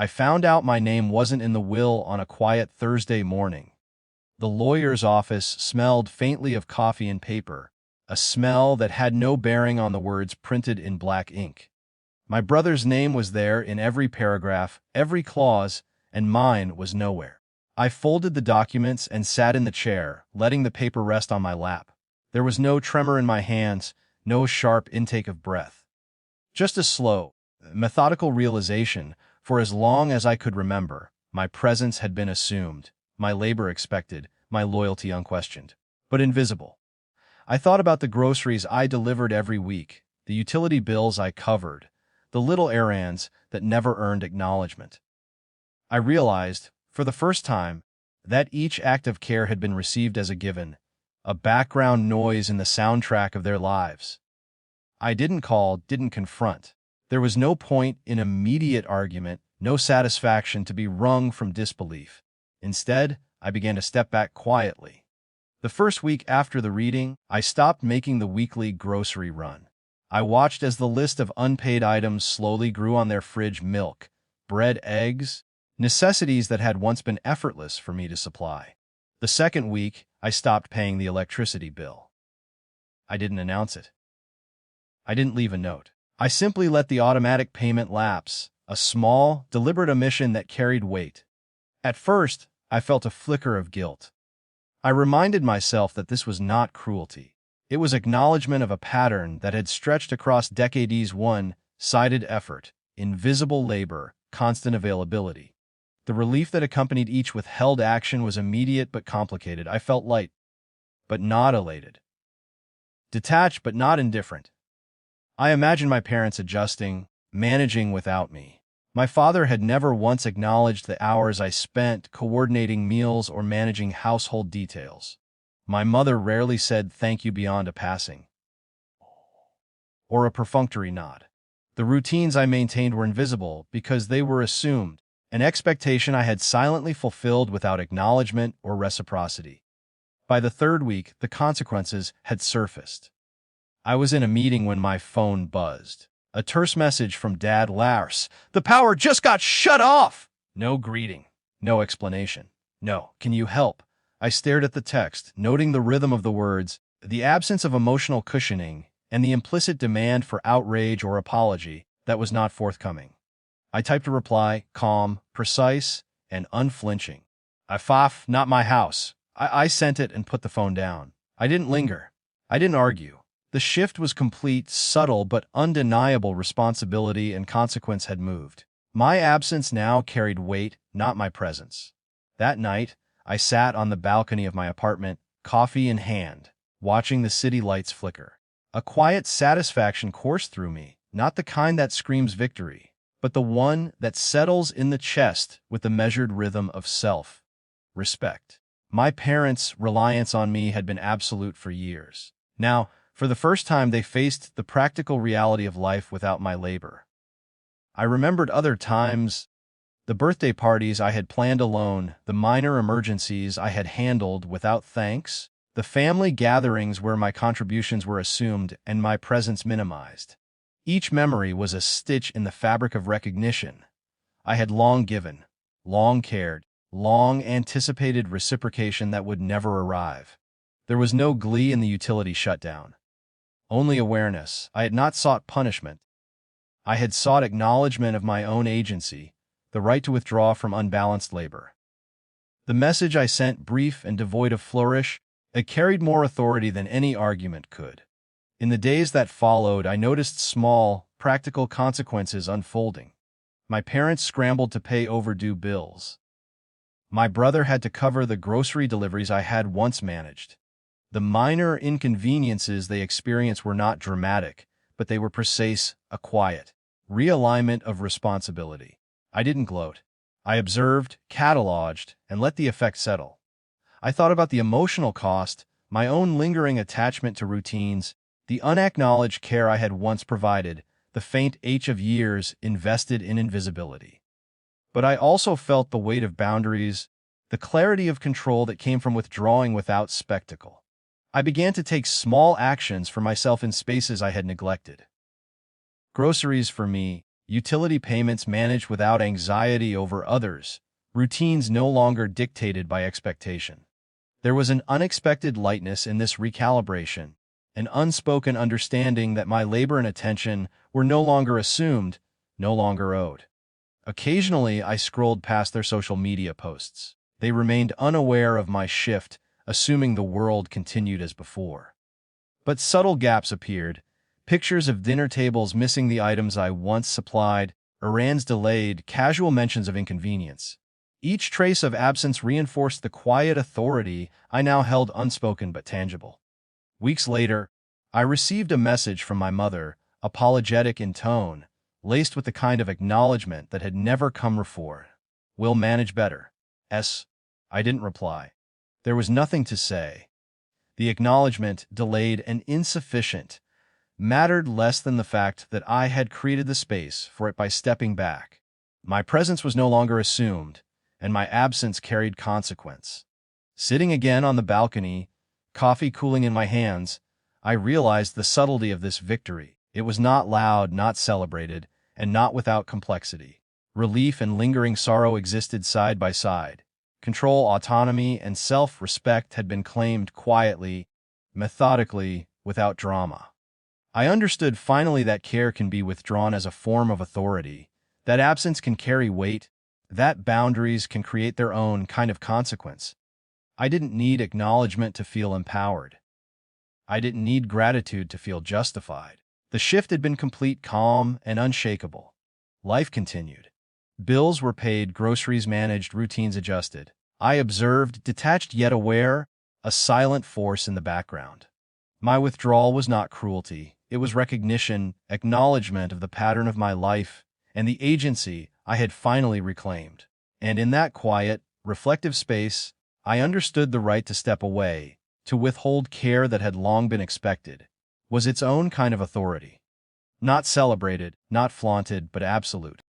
I found out my name wasn't in the will on a quiet Thursday morning. The lawyer's office smelled faintly of coffee and paper, a smell that had no bearing on the words printed in black ink. My brother's name was there in every paragraph, every clause, and mine was nowhere. I folded the documents and sat in the chair, letting the paper rest on my lap. There was no tremor in my hands, no sharp intake of breath. Just a slow, methodical realization. For as long as I could remember, my presence had been assumed, my labor expected, my loyalty unquestioned, but invisible. I thought about the groceries I delivered every week, the utility bills I covered, the little errands that never earned acknowledgement. I realized, for the first time, that each act of care had been received as a given, a background noise in the soundtrack of their lives. I didn't call, didn't confront. There was no point in immediate argument, no satisfaction to be wrung from disbelief. Instead, I began to step back quietly. The first week after the reading, I stopped making the weekly grocery run. I watched as the list of unpaid items slowly grew on their fridge: milk, bread, eggs, necessities that had once been effortless for me to supply. The second week, I stopped paying the electricity bill. I didn't announce it. I didn't leave a note. I simply let the automatic payment lapse, a small, deliberate omission that carried weight. At first, I felt a flicker of guilt. I reminded myself that this was not cruelty. It was acknowledgement of a pattern that had stretched across decades: one-sided effort, invisible labor, constant availability. The relief that accompanied each withheld action was immediate but complicated. I felt light, but not elated. Detached but not indifferent. I imagined my parents adjusting, managing without me. My father had never once acknowledged the hours I spent coordinating meals or managing household details. My mother rarely said thank you beyond a passing or a perfunctory nod. The routines I maintained were invisible because they were assumed, an expectation I had silently fulfilled without acknowledgement or reciprocity. By the third week, the consequences had surfaced. I was in a meeting when my phone buzzed. A terse message from Dad: "Lars, the power just got shut off!" No greeting, no explanation. "No, can you help?" I stared at the text, noting the rhythm of the words, the absence of emotional cushioning, and the implicit demand for outrage or apology that was not forthcoming. I typed a reply, calm, precise, and unflinching. Not my house." I sent it and put the phone down. I didn't linger. I didn't argue. The shift was complete, subtle, but undeniable. Responsibility and consequence had moved. My absence now carried weight, not my presence. That night, I sat on the balcony of my apartment, coffee in hand, watching the city lights flicker. A quiet satisfaction coursed through me, not the kind that screams victory, but the one that settles in the chest with the measured rhythm of self-respect. My parents' reliance on me had been absolute for years. Now, for the first time, they faced the practical reality of life without my labor. I remembered other times, the birthday parties I had planned alone, the minor emergencies I had handled without thanks, the family gatherings where my contributions were assumed and my presence minimized. Each memory was a stitch in the fabric of recognition. I had long given, long cared, long anticipated reciprocation that would never arrive. There was no glee in the utility shutdown. Only awareness. I had not sought punishment. I had sought acknowledgement of my own agency, the right to withdraw from unbalanced labor. The message I sent, brief and devoid of flourish, it carried more authority than any argument could. In the days that followed, I noticed small, practical consequences unfolding. My parents scrambled to pay overdue bills. My brother had to cover the grocery deliveries I had once managed. The minor inconveniences they experienced were not dramatic, but they were precise, a quiet realignment of responsibility. I didn't gloat. I observed, cataloged, and let the effect settle. I thought about the emotional cost, my own lingering attachment to routines, the unacknowledged care I had once provided, the faint ache of years invested in invisibility. But I also felt the weight of boundaries, the clarity of control that came from withdrawing without spectacle. I began to take small actions for myself in spaces I had neglected. Groceries for me, utility payments managed without anxiety over others, routines no longer dictated by expectation. There was an unexpected lightness in this recalibration, an unspoken understanding that my labor and attention were no longer assumed, no longer owed. Occasionally, I scrolled past their social media posts. They remained unaware of my shift, assuming the world continued as before. But subtle gaps appeared, pictures of dinner tables missing the items I once supplied, errands delayed, casual mentions of inconvenience. Each trace of absence reinforced the quiet authority I now held, unspoken but tangible. Weeks later, I received a message from my mother, apologetic in tone, laced with the kind of acknowledgement that had never come before. "We'll manage better." I didn't reply. There was nothing to say. The acknowledgement, delayed and insufficient, mattered less than the fact that I had created the space for it by stepping back. My presence was no longer assumed, and my absence carried consequence. Sitting again on the balcony, coffee cooling in my hands, I realized the subtlety of this victory. It was not loud, not celebrated, and not without complexity. Relief and lingering sorrow existed side by side. Control, autonomy, and self-respect had been claimed quietly, methodically, without drama. I understood finally that care can be withdrawn as a form of authority, that absence can carry weight, that boundaries can create their own kind of consequence. I didn't need acknowledgement to feel empowered. I didn't need gratitude to feel justified. The shift had been complete, calm, and unshakable. Life continued. Bills were paid, groceries managed, routines adjusted. I observed, detached yet aware, a silent force in the background. My withdrawal was not cruelty. It was recognition, acknowledgement of the pattern of my life, and the agency I had finally reclaimed. And in that quiet, reflective space, I understood the right to step away, to withhold care that had long been expected, was its own kind of authority. Not celebrated, not flaunted, but absolute.